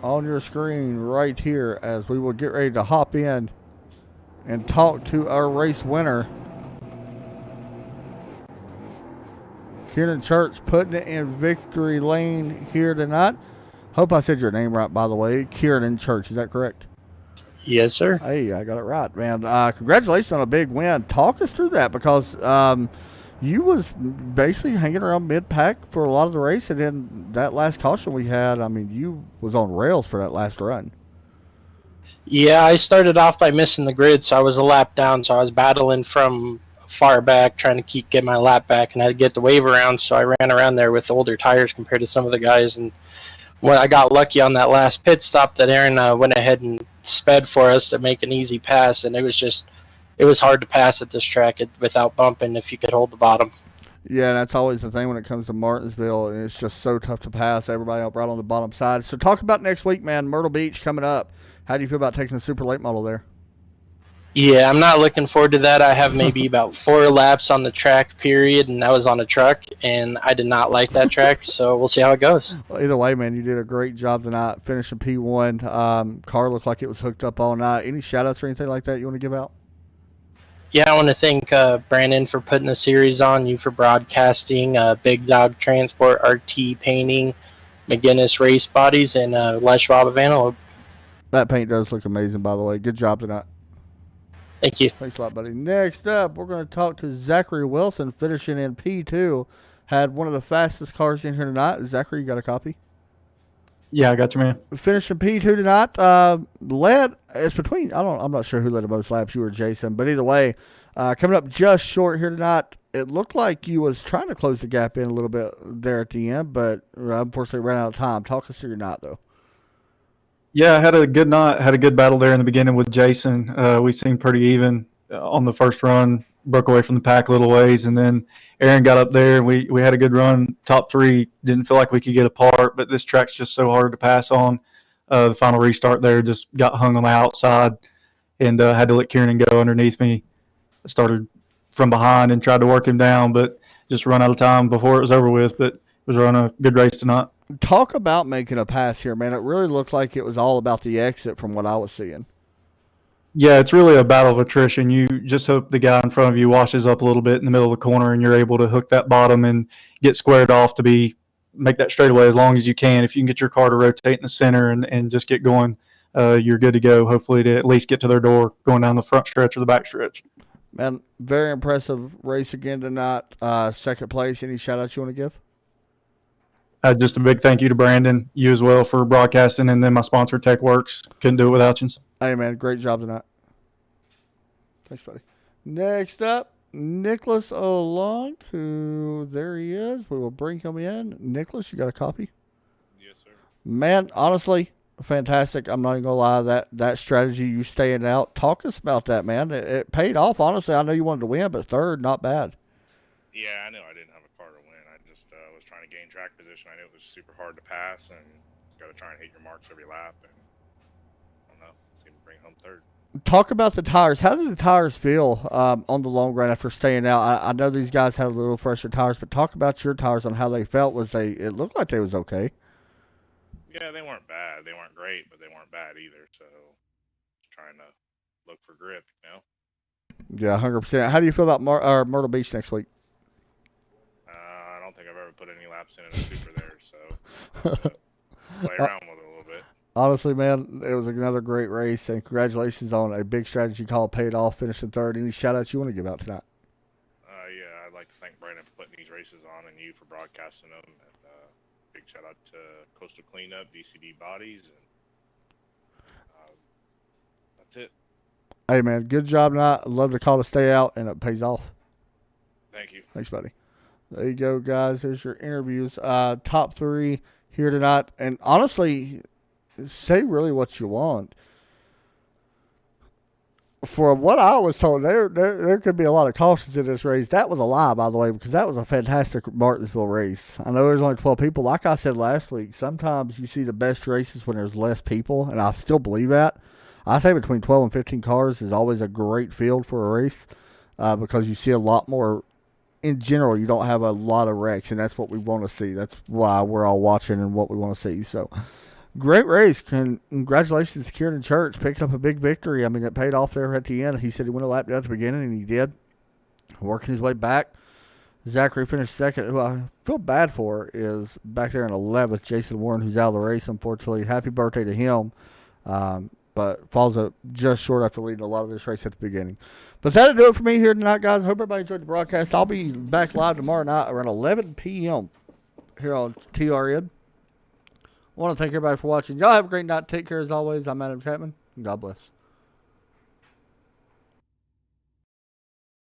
On your screen right here as we will get ready to hop in and talk to our race winner. Kieran Church putting it in victory lane here tonight. Hope I said your name right, by the way. Kieran Church, is that correct? Yes, sir. Hey, I got it right, man. Congratulations on a big win. Talk us through that because You was basically hanging around mid-pack for a lot of the race, and then that last caution we had, I mean, you was on rails for that last run. Yeah, I started off by missing the grid, so I was a lap down. So I was battling from far back, trying to get my lap back, and I had to get the wave around. So I ran around there with older tires compared to some of the guys. And when I got lucky on that last pit stop, that Aaron went ahead and sped for us to make an easy pass, and it was hard to pass at this track without bumping if you could hold the bottom. Yeah, that's always the thing when it comes to Martinsville, and it's just so tough to pass everybody up right on the bottom side. So talk about next week, man. Myrtle Beach coming up. How do you feel about taking a super late model there? Yeah, I'm not looking forward to that. I have maybe about 4 laps on the track period, and that was on a truck, and I did not like that track, so we'll see how it goes. Well, either way, man, you did a great job tonight finishing P1. Car looked like it was hooked up all night. Any shout-outs or anything like that you want to give out? Yeah, I want to thank Brandon for putting the series on, you for broadcasting, Big Dog Transport, RT Painting, McGinnis Race Bodies, and Les Schwab of Antelope. That paint does look amazing, by the way. Good job tonight. Thank you. Thanks a lot, buddy. Next up, we're going to talk to Zachary Wilson, finishing in P2. Had one of the fastest cars in here tonight. Zachary, you got a copy? Yeah, I got you, man. Finishing P2 tonight. Led, it's between, I'm not sure who led the most laps, you or Jason, but either way, coming up just short here tonight. It looked like you was trying to close the gap in a little bit there at the end, but unfortunately ran out of time. Talk us through your night, though. Yeah, I had a good night. Had a good battle there in the beginning with Jason. We seemed pretty even on the first run. Broke away from the pack a little ways, and then Aaron got up there. We had a good run. Top three. Didn't feel like we could get apart, but this track's just so hard to pass on. The final restart there just got hung on the outside, and had to let Kieran go underneath me. I started from behind and tried to work him down, but just run out of time before it was over with. But it was running a good race tonight. Talk about making a pass here, man. It really looked like it was all about the exit from what I was seeing. Yeah, it's really a battle of attrition. You just hope the guy in front of you washes up a little bit in the middle of the corner and you're able to hook that bottom and get squared off to make that straightaway as long as you can. If you can get your car to rotate in the center and just get going, you're good to go, hopefully, to at least get to their door going down the front stretch or the back stretch. Man, very impressive race again tonight. Second place. Any shout-outs you want to give? Just a big thank you to Brandon, you as well, for broadcasting, and then my sponsor, TechWorks. Couldn't do it without you. Hey, man, great job tonight. Thanks, buddy. Next up, Nicholas Olong, who, there he is. We will bring him in. Nicholas, you got a copy? Yes, sir. Man, honestly, fantastic. I'm not even going to lie. That strategy, you staying out, talk us about that, man. It paid off, honestly. I know you wanted to win, but third, not bad. Yeah, I knew I didn't have a car to win. I just was trying to gain track position. I knew it was super hard to pass, and got to try and hit your marks every lap. And I don't know, seemed to bring home third. Talk about the tires. How did the tires feel on the long run after staying out? I know these guys had a little fresher tires, but talk about your tires on how they felt. It looked like they was okay. Yeah, they weren't bad. They weren't great, but they weren't bad either. So just trying to look for grip, you know. Yeah, 100%. How do you feel about Myrtle Beach next week? I don't think I've ever put any laps in a super there, so play around with it a little bit. Honestly, man, it was another great race, and congratulations on a big strategy call paid off, finishing third. Any shout-outs you want to give out tonight? Yeah, I'd like to thank Brandon for putting these races on and you for broadcasting them. And big shout-out to Coastal Cleanup, DCB Bodies, and that's it. Hey, man, good job tonight. I'd love to call to stay out, and it pays off. Thank you. Thanks, buddy. There you go, guys. There's your interviews. Top three here tonight. And honestly, say really what you want. For what I was told, there could be a lot of cautions in this race. That was a lie, by the way, because that was a fantastic Martinsville race. I know there's only 12 people. Like I said last week, sometimes you see the best races when there's less people, and I still believe that. I say between 12 and 15 cars is always a great field for a race because you see a lot more. In general, you don't have a lot of wrecks, and that's what we want to see. That's why we're all watching and what we want to see. So, great race. Congratulations to Kieran Church. Picked up a big victory. I mean, it paid off there at the end. He said he went a lap down at the beginning, and he did. Working his way back. Zachary finished second. Who I feel bad for is back there in 11th, Jason Warren, who's out of the race, unfortunately. Happy birthday to him. but falls up just short after leading a lot of this race at the beginning. But that'll do it for me here tonight, guys. I hope everybody enjoyed the broadcast. I'll be back live tomorrow night around 11 p.m. here on TRN. I want to thank everybody for watching. Y'all have a great night. Take care as always. I'm Adam Chapman. God bless.